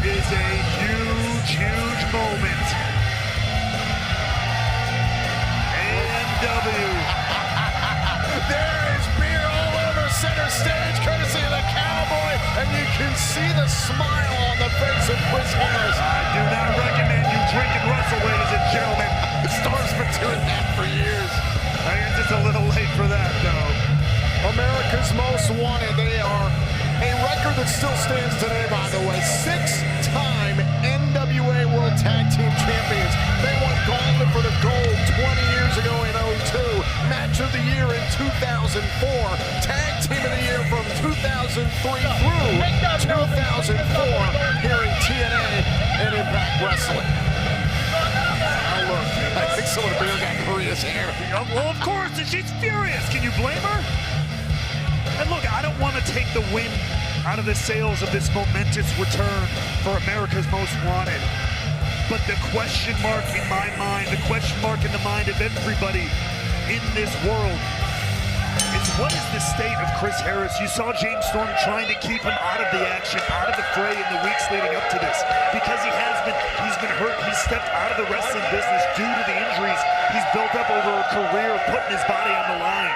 is a huge, huge moment. AMW. There is beer all over center stage, courtesy of the Cowboy, and you can see the smile on the face of Chris Harris. I do not recommend you drinking Russell, ladies and gentlemen. Star's been doing that for years. I guess it's a little late for that, though. America's Most Wanted. They are a record that still stands today, by the way. 6-time NWA World Tag Team Champions. They won Gauntlet for the Gold 20 years ago in 02. Match of the Year in 2004. Tag Team of the Year from 2003 through 2004 here in TNA and Impact Wrestling. Oh, look, I think some of the beer got Maria's hair. Well, of course, and she's furious. Can you blame her? And look, I don't want to take the wind out of the sails of this momentous return for America's Most Wanted. But the question mark in my mind, the question mark in the mind of everybody in this world is, what is the state of Chris Harris? You saw James Storm trying to keep him out of the action, out of the fray in the weeks leading up to this, because he's been hurt. He's stepped out of the wrestling business due to the injuries he's built up over a career, putting his body on the line.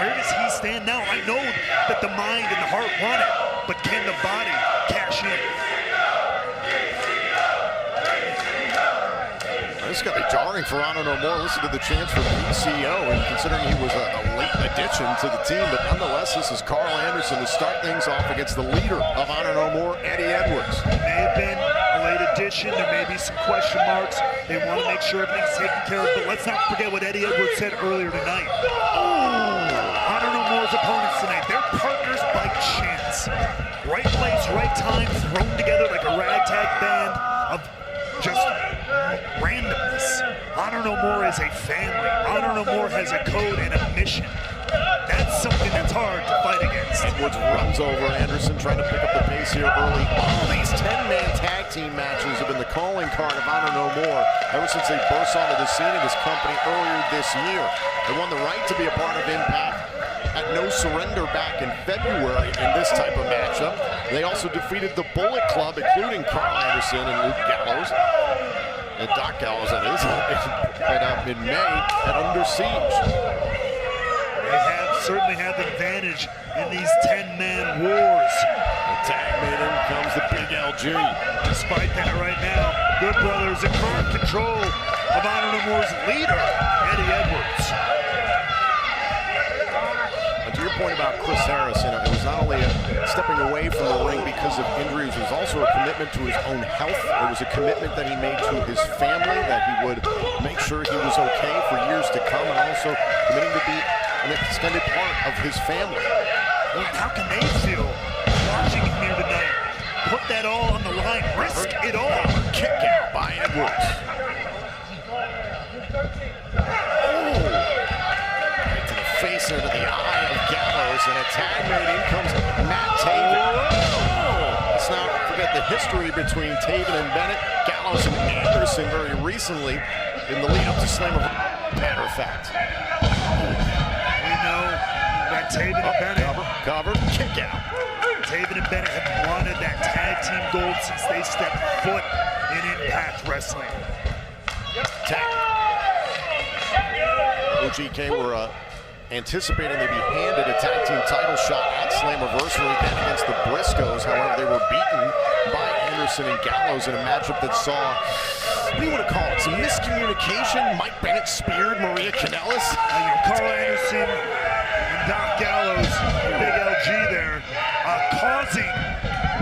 Where does he stand now? I know that the mind and the heart want it, but can the body cash in? This is going to be jarring for Honor No More. Listen to the chants from PCO, and considering he was a late addition to the team, but nonetheless, this is Carl Anderson to start things off against the leader of Honor No More, Eddie Edwards. May have been a late addition. There may be some question marks. They want to make sure everything's taken care of, but let's not forget what Eddie Edwards said earlier tonight. Honor No More's opponents tonight, they're partners by chance. Right place, right time, thrown together like a ragtag band of just randomness. Honor No More is a family. Honor No More has a code and a mission. That's something that's hard to fight against. Edwards runs over Anderson, trying to pick up the pace here early. All these 10-man tag team matches have been the calling card of Honor No More ever since they burst onto the scene of this company earlier this year. They won the right to be a part of Impact at No Surrender back in February in this type of matchup. They also defeated the Bullet Club, including Carl Anderson and Luke Gallows. And Doc Gallows, that is, in May at Under Siege. They have certainly had the advantage in these 10-man wars. The tag made in comes the big LG. Despite that right now, Good Brothers in firm control of Honor No More's leader, Eddie Edwards. And to your point about Chris Harris, it was not only stepping away from the ring because of injuries, it was also a commitment to his own health. It was a commitment that he made to his family, that he would make sure he was okay for years to come, and also committing to be an extended part of his family. Well, how can they feel watching him here tonight? Put that all on the line, risk it all. Kick out by Edwards. Oh! Right to the face or to the eye of Gallows, and a tag made in comes Matt Taven. Let's not forget the history between Taven and Bennett, Gallows and Anderson very recently in the lead up to Slammer. Matter of fact. That Taven and Bennett. Cover, kick out. Taven and Bennett have wanted that tag team gold since they stepped foot in Impact Wrestling. Tag. OGK were anticipating they'd be handed a tag team title shot at Slammiversary then against the Briscoes. However, they were beaten by Anderson and Gallows in a matchup that saw, what do you want to call it, some miscommunication. Mike Bennett speared Maria Kanellis. Carl Anderson and Doc Gallows, big LG there, causing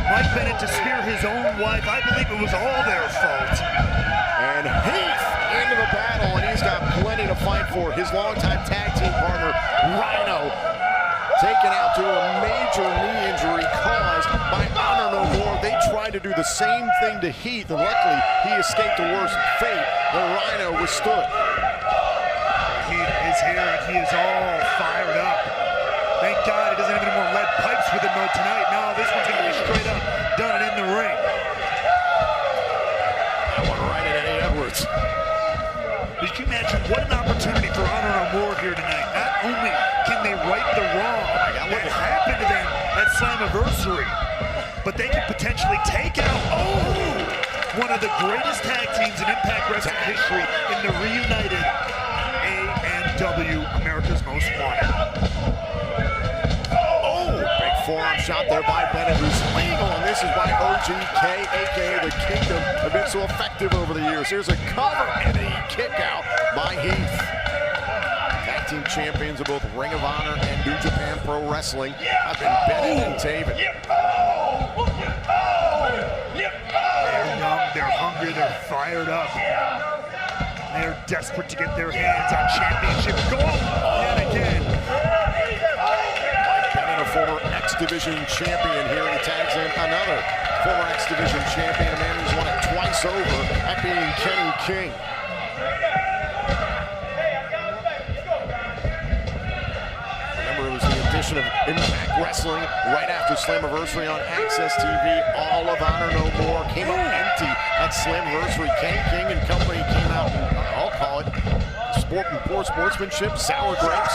Mike Bennett to spear his own wife. I believe it was all their fault. And Heath into the battle, and he's got plenty to fight for. His longtime tag team partner, Rhino, taken out to a major knee injury caused by Honor No More. They tried to do the same thing to Heath, and luckily he escaped a worse fate than Rhino withstood. Heath is here, and he is all fired up. Thank God he doesn't have any more lead pipes with him though tonight. No, this one's gonna be straight up done it in the ring. That one right at Eddie Edwards. Did you imagine what an opportunity for Honor No More here tonight? Not only can they right the wrong that happened to them at Slammiversary, but they can potentially take out one of the greatest tag teams in Impact Wrestling history in the reunited AMW, America's Most Wanted. Big forearm shot there by Bennett, who's legal, and this is why OGK, aka the Kingdom, have been so effective over the years. Here's a cover and a kick out by Heath. Tag team champions of both Ring of Honor and New Japan Pro Wrestling have been Bennett and Taven. They're young, they're hungry, they're fired up. They're desperate to get their hands on championship gold yet again. Bennett, a former X Division champion, here he tags in another former X Division champion, a man who's won it twice over, that being Kenny King. Remember, it was the addition of Impact Wrestling right after Slammiversary on Access TV. All of Honor No More came up empty at Slammiversary. Kenny King and company came out, and I'll call it sport and poor sportsmanship, sour grapes.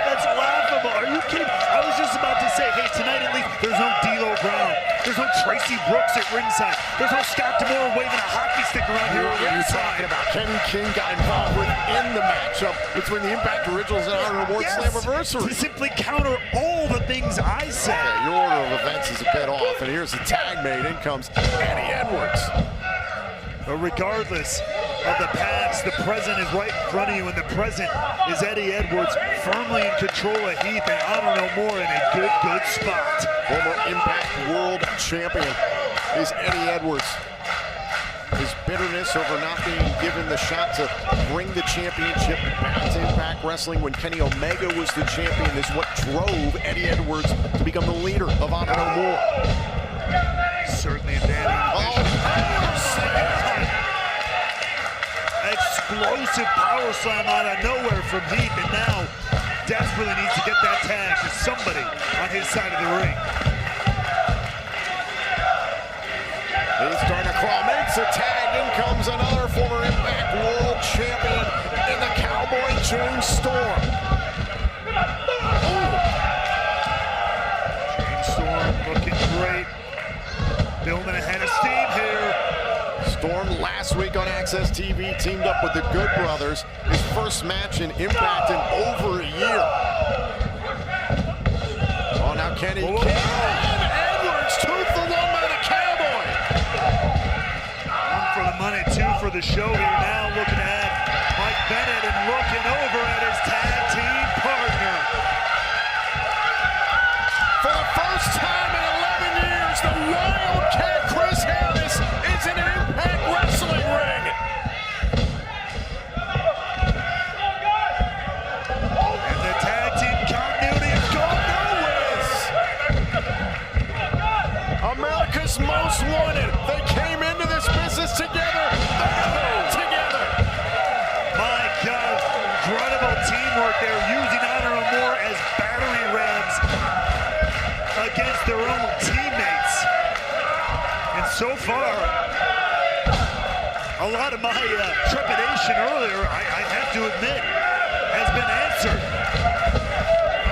That's laughable. Are you kidding? I was just about to say, hey, tonight at least, there's no D'Lo Brown. There's no Tracy Brooks at ringside. There's no Scott D'Amore waving a hockey stick around here at ringside. Talking about Kenny King got involved within the matchup between the Impact Originals and Honor No More Slammiversary. To simply counter all the things I said. Okay, your order of events is a bit off, and here's the tag made. In comes Eddie Edwards. But regardless of the past, the present is right in front of you, and the present is Eddie Edwards firmly in control of Heath, and Honor No More in a good spot. Former Impact World Champion is Eddie Edwards. His bitterness over not being given the shot to bring the championship back to Impact Wrestling when Kenny Omega was the champion is what drove Eddie Edwards to become the leader of Honor No More. Certainly explosive power slam out of nowhere from Heath, and now desperately needs to get that tag to somebody on his side of the ring. He's starting to crawl, makes a tag, in comes another former Impact World Champion in the Cowboy James Storm. James Storm looking great. Building ahead of steam here. Storm last week on Access TV teamed up with the Good Brothers. His first match in Impact in over a year. Oh, now Kenny King and Edwards, tooth the one by the Cowboy. One for the money, two for the show here. Now looking at Mike Bennett and looking over at his tag team partner. For the first time in 11 years, the Wildcat Chris Harris is in an Impact Wrestling ring. And the tag team continuity is going nowhere. America's Most Wanted. They came into this business together. They're going together. My God, incredible teamwork there, using Honor No More as battering rams against their own teammates. And so far, a lot of my trepidation earlier, I have to admit, has been answered.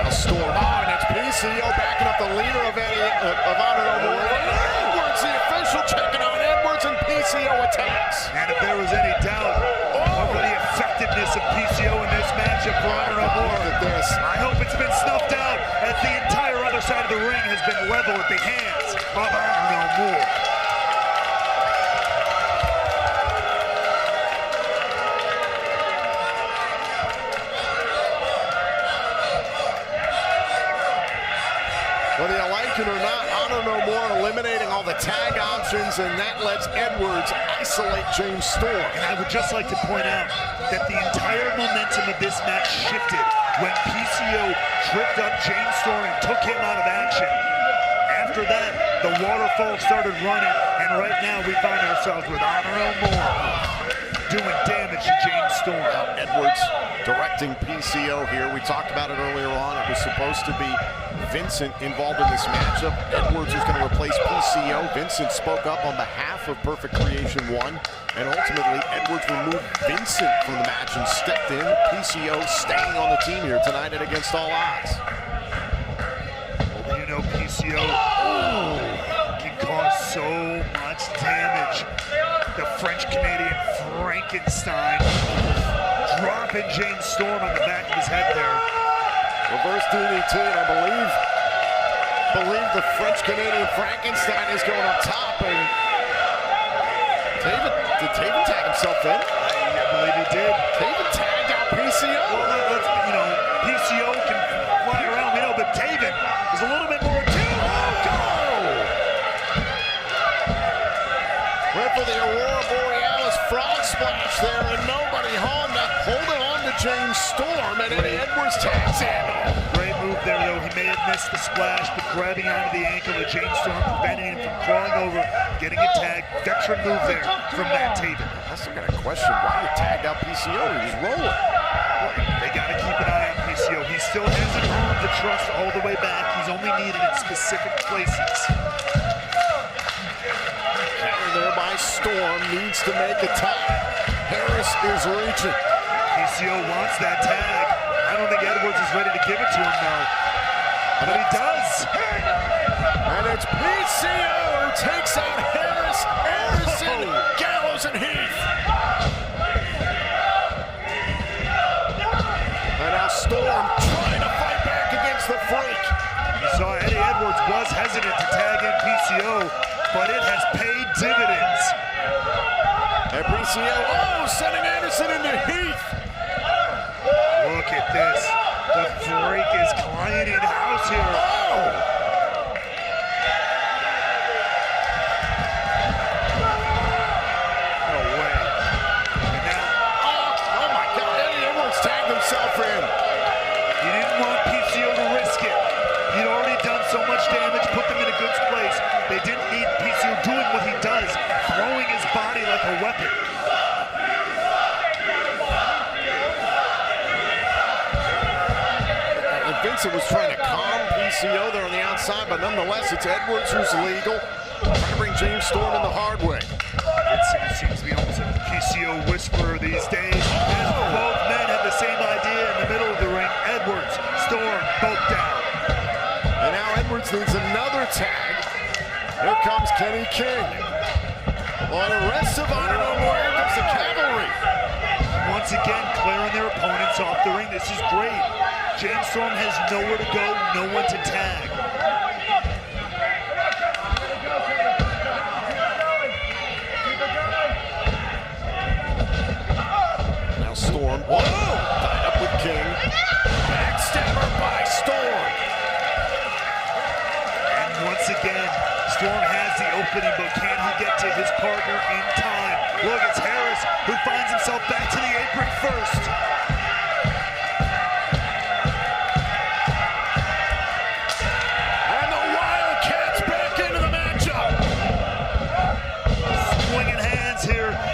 A Storm on, and it's PCO backing up the leader of Honor No More. Edwards, the official, checking on Edwards, and PCO attacks. And if there was any doubt over the effectiveness of PCO in this matchup for Honor No More, I hope it's been snuffed out as the entire other side of the ring has been leveled at the hands of Honor No More. Whether you like it or not, Honor No More eliminating all the tag options, and that lets Edwards isolate James Storm. And I would just like to point out that the entire momentum of this match shifted when PCO tripped up James Storm and took him out of action. After that, the waterfall started running, and right now we find ourselves with Honor No More doing damage to James Storm. Edwards directing PCO here. We talked about it earlier on. It was supposed to be Vincent involved in this matchup. Edwards was going to replace PCO. Vincent spoke up on behalf of Perfect Creation 1, and ultimately Edwards removed Vincent from the match and stepped in. PCO staying on the team here tonight at Against All Odds. Well, the know PCO can cause so much damage. The French-Canadian Frankenstein dropping James Storm on the back of his head there. Reverse DDT, and I believe the French-Canadian Frankenstein is going up top, and did Taven tag himself in? I believe he did. Taven tagged out PCO. Well, PCO can fly around, but Taven is a little bit more attuned. Oh, go! Went for the Aurora Borealis frog splash there, and nobody home. Now holding on to James Storm, and Eddie Edwards tags in. Great move there, though. He may have missed the splash, but grabbing onto the ankle of James Storm, preventing him from crawling over, getting a tag. Veteran move there from Matt Taven. I still got a question. Why you tagged out PCO? He was rolling. They got to keep an eye on PCO. He still hasn't earned the trust all the way back. He's only needed in specific places. Counter there by Storm, needs to make a tie. Harris is reaching. PCO wants that tag. I don't think Edwards is ready to give it to him now. But he does. And it's PCO who takes out Harris, Anderson, Gallows, and Heath. And now Storm trying to fight back against the Freak. You saw Eddie Edwards was hesitant to tag in PCO, but it has paid dividends. And PCO, sending Anderson into Heath. Look at this. The Freak is climbing house here. No way. And now, oh my God, Eddie Edwards tagged himself in. he didn't want PCO to risk it. He'd already done so much damage, put them in a good place. They didn't need PCO doing what he does, throwing his body like a weapon. Vincent was trying to calm PCO there on the outside, but nonetheless, it's Edwards who's legal, trying to bring James Storm in the hard way. It seems to be almost a PCO whisperer these days. As both men have the same idea in the middle of the ring. Edwards, Storm, both down. And now Edwards needs another tag. Here comes Kenny King. On the rest of Honor No More, here comes the Cavalry. Once again, clearing their opponents off the ring. This is great. James Storm has nowhere to go, no one to tag. Now Storm, tied up with King. Backstabber by Storm. And once again, Storm has the opening, but can he get to his partner in time? Look, it's Harris who finds himself back to the apron first.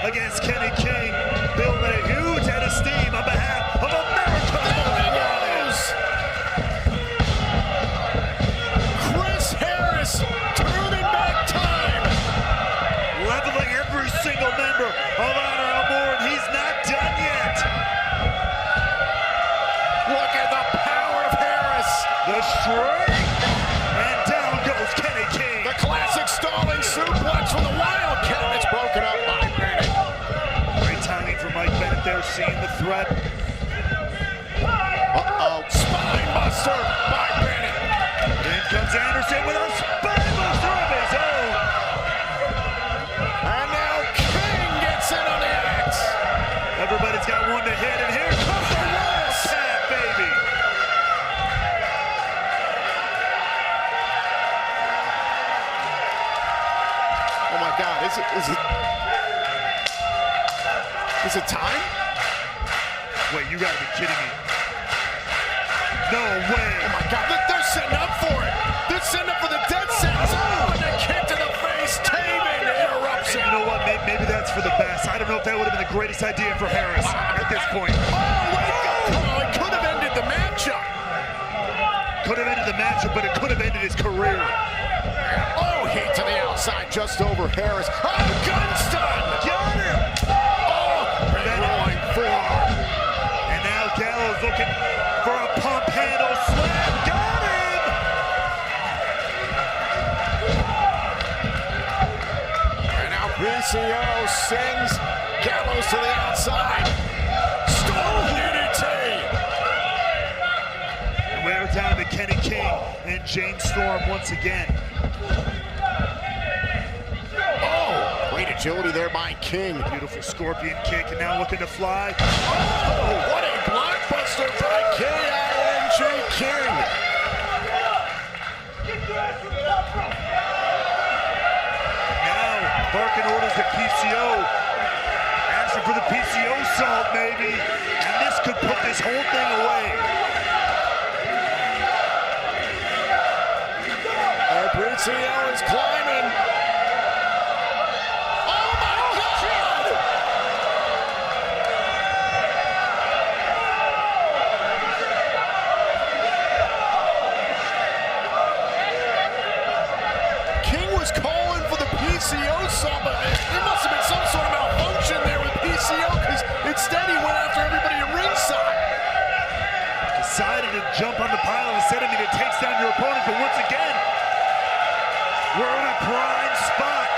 Against Kenny King, building a huge head of steam on behalf of America. Chris Harris turning back time, leveling every single member of Honor No More, and he's not done yet. Look at the power of Harris. The strength, and down goes Kenny King. The classic stalling suplex from the Wildcat. It's broken up by Mike Bennett there, seeing the threat. Spine buster by Bennett. In comes Anderson with a spine buster of his own. And now King gets in on the axe. Everybody's got one to hit, and here comes the Wildcat, baby. Oh my God, is it time? Wait, you gotta be kidding me. No way. Oh my God, they're setting up for it. They're setting up for the death sentence. Oh, and a kick to the face. Taven interrupts it. You know what? Maybe that's for the best. I don't know if that would have been the greatest idea for Harris at this point. Oh, it could have ended the matchup. Could have ended the matchup, but it could have ended his career. Oh, heat to the outside, just over Harris. Oh, gun stun. Got him. Rolling forearm. And now Gallows looking for a pump handle slam. Got him! PCO sends Gallows to the outside. Storm DDT. And we're down to Kenny King and James Storm once again. Oh, great agility there by King. Beautiful scorpion kick, and now looking to fly. Oh, what a blockbuster by K-I-N-G King. Now, barking orders to PCO. Asking for the PCO salt, maybe. And this could put this whole thing away. And PCO is climbing. Oh my God! King was calling for the PCO salt, but there must have been some sort of malfunction there with PCO, because instead he went after everybody at ringside. Decided to jump on the pile instead of it takes down your opponent, but once again, we're in a prime spot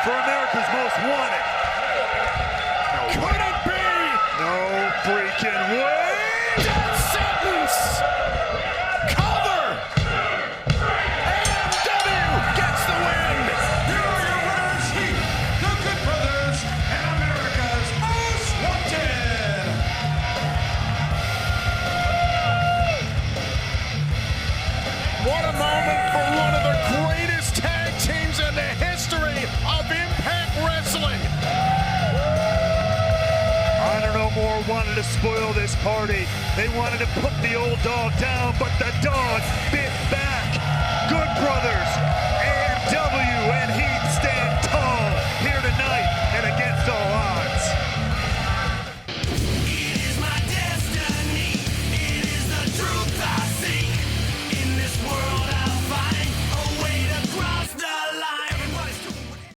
for America's Most Wanted. Could it be? No freaking way! Death sentence! Cover! AMW gets the win! Here are your winners, Heath, the Good Brothers, and America's Most Wanted. What a moment for one of the greatest tag teams in the history of Impact Wrestling! Honor No More wanted to spoil this party. They wanted to put the old dog down, but the dog bit back. Good Brothers